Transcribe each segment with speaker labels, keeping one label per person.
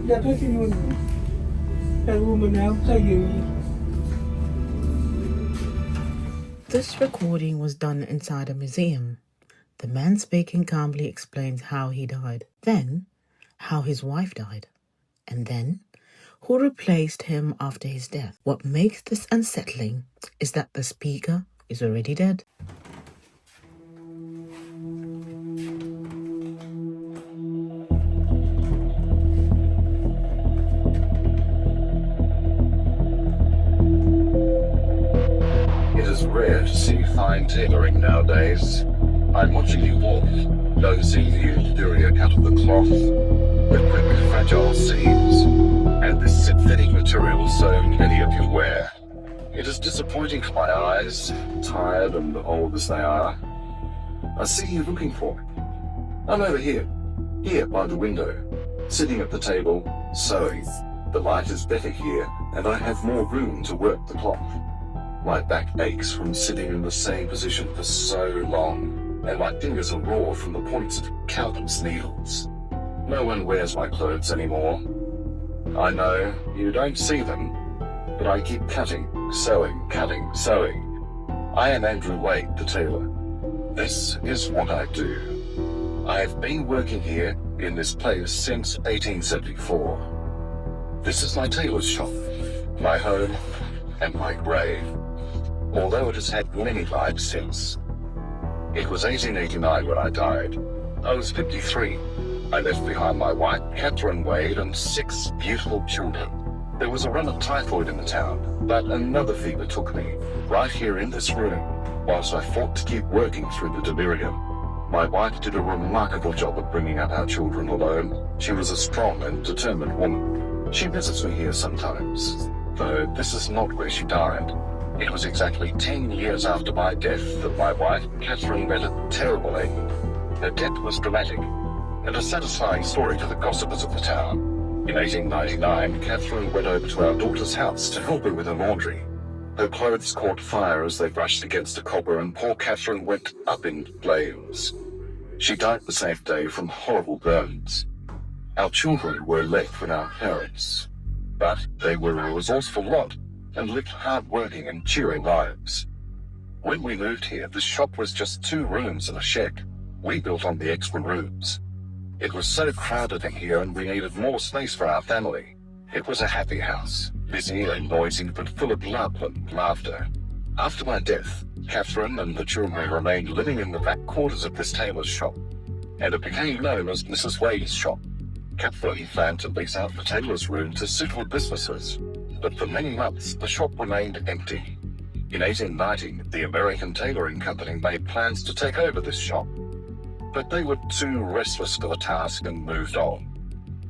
Speaker 1: This recording was done inside a museum. The man speaking calmly explains how he died, then how his wife died, and then who replaced him after his death. What makes this unsettling is that the speaker is already dead.
Speaker 2: It is rare to see fine tailoring nowadays. I'm watching you walk, noticing the inferior cut of the cloth, the quick, fragile seams, and this synthetic material so many of you wear. It is disappointing for my eyes, tired and old as they are. I see you looking for me. I'm over here by the window, sitting at the table, sewing. The light is better here, and I have more room to work the cloth. My back aches from sitting in the same position for so long, and my fingers are raw from the points of countless needles. No one wears my clothes anymore. I know you don't see them, but I keep cutting, sewing, cutting, sewing. I am Andrew Wade, the tailor. This is what I do. I have been working here in this place since 1874. This is my tailor's shop, my home, and my grave. Although it has had many lives since. It was 1889 when I died. I was 53. I left behind my wife, Catherine Wade, and 6 beautiful children. There was a run of typhoid in the town, but another fever took me, right here in this room, whilst I fought to keep working through the delirium. My wife did a remarkable job of bringing up our children alone. She was a strong and determined woman. She visits me here sometimes, though this is not where she died. It was exactly 10 years after my death that my wife, Catherine, met a terrible end. Her death was dramatic, and a satisfying story to the gossipers of the town. In 1899, Catherine went over to our daughter's house to help her with her laundry. Her clothes caught fire as they brushed against a cobber, and poor Catherine went up in flames. She died the same day from horrible burns. Our children were left with our parents, but they were a resourceful lot and lived hard-working and cheering lives. When we moved here, the shop was just 2 rooms and a shed. We built on the extra rooms. It was so crowded in here and we needed more space for our family. It was a happy house, busy and noisy but full of love and laughter. After my death, Catherine and the children remained living in the back quarters of this tailor's shop, and it became known as Mrs. Wade's shop. Catherine planned to lease out the tailor's room to suitable businesses, but for many months the shop remained empty. In 1890, the American Tailoring Company made plans to take over this shop, but they were too restless for the task and moved on.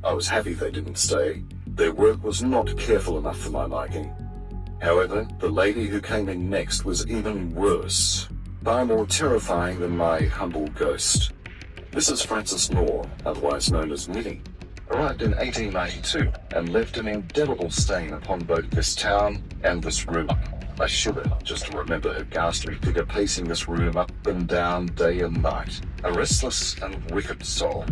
Speaker 2: I was happy they didn't stay. Their work was not careful enough for my liking. However, the lady who came in next was even worse, far more terrifying than my humble ghost. Mrs. Frances Law, otherwise known as Minnie, arrived in 1892 and left an indelible stain upon both this town and this room. I shiver just to remember her ghastly figure pacing this room up and down day and night. A restless and wicked soul.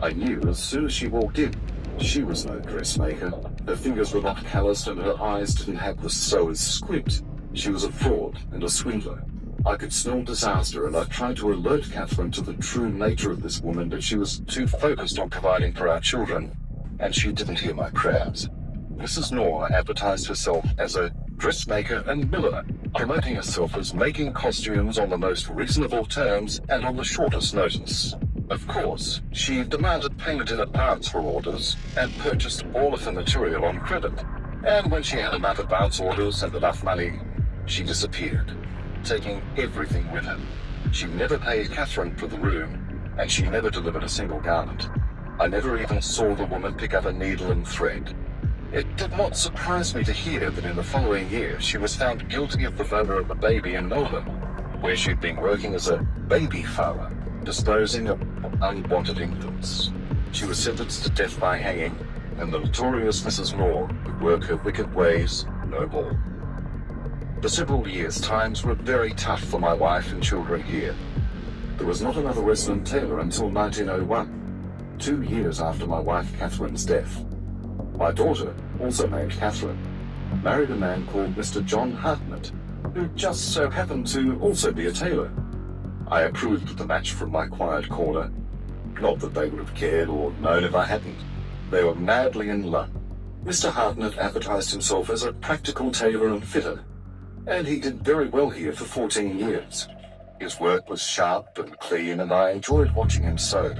Speaker 2: I knew as soon as she walked in, she was no dressmaker. Her fingers were not calloused and her eyes didn't have the sewer's squint. She was a fraud and a swindler. I could smell disaster, and I tried to alert Catherine to the true nature of this woman, but she was too focused on providing for our children, and she didn't hear my prayers. Mrs. Knorr advertised herself as a dressmaker and milliner, promoting herself as making costumes on the most reasonable terms and on the shortest notice. Of course, she demanded payment in advance for orders and purchased all of the material on credit. And when she had enough advance orders and enough money, she disappeared, taking everything with her. She never paid Catherine for the room, and she never delivered a single garment. I never even saw the woman pick up a needle and thread. It did not surprise me to hear that in the following year she was found guilty of the murder of a baby in Melbourne, where she'd been working as a baby farmer, disposing of unwanted infants. She was sentenced to death by hanging, and the notorious Mrs. Law would work her wicked ways no more. For several years, times were very tough for my wife and children here. There was not another resident tailor until 1901, 2 years after my wife Catherine's death. My daughter, also named Catherine, married a man called Mr. John Hartnett, who just so happened to also be a tailor. I approved of the match from my quiet corner. Not that they would have cared or known if I hadn't. They were madly in love. Mr. Hartnett advertised himself as a practical tailor and fitter, and he did very well here for 14 years. His work was sharp and clean, and I enjoyed watching him sew.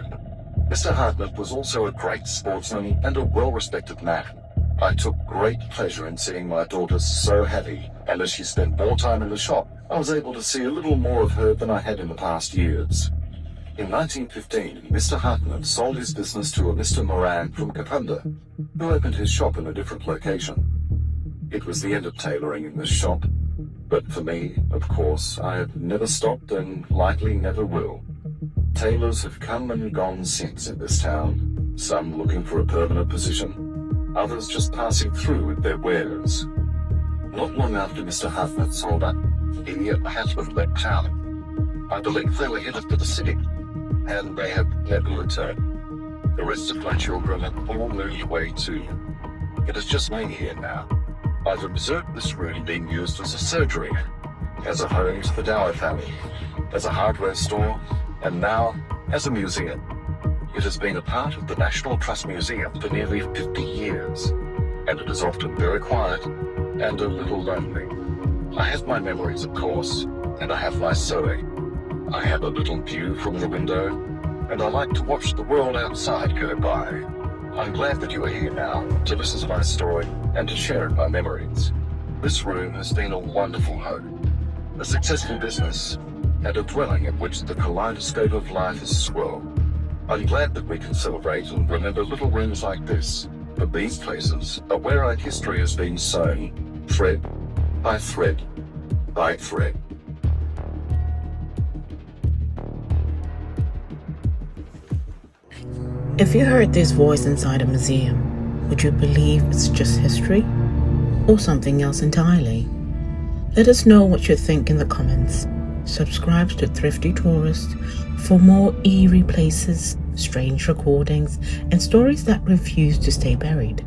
Speaker 2: Mr. Hartnett was also a great sportsman and a well-respected man. I took great pleasure in seeing my daughter so happy, and as she spent more time in the shop, I was able to see a little more of her than I had in the past years. In 1915, Mr. Hartnett sold his business to a Mr. Moran from Kapunda, who opened his shop in a different location. It was the end of tailoring in this shop, but for me, of course, I have never stopped and likely never will. Tailors have come and gone since in this town, some looking for a permanent position, others just passing through with their wares. Not long after Mr. Hartnett sold up, he and Haslam left town. I believe they were headed for the city, and they have never returned. The rest of my children have all moved away too. It is just me here now. I've observed this room being used as a surgery, as a home to the Dower family, as a hardware store, and now as a museum. It has been a part of the National Trust Museum for nearly 50 years, and it is often very quiet and a little lonely. I have my memories, of course, and I have my sewing. I have a little view from the window, and I like to watch the world outside go by. I'm glad that you are here now to listen to my story and to share my memories. This room has been a wonderful home, a successful business, and a dwelling in which the kaleidoscope of life is swirled. I'm glad that we can celebrate and remember little rooms like this, but these places are where our history has been sewn, thread by thread by thread.
Speaker 1: If you heard this voice inside a museum, would you believe it's just history or something else entirely? Let us know what you think in the comments. Subscribe to Thrifty Tourist for more eerie places, strange recordings, and stories that refuse to stay buried.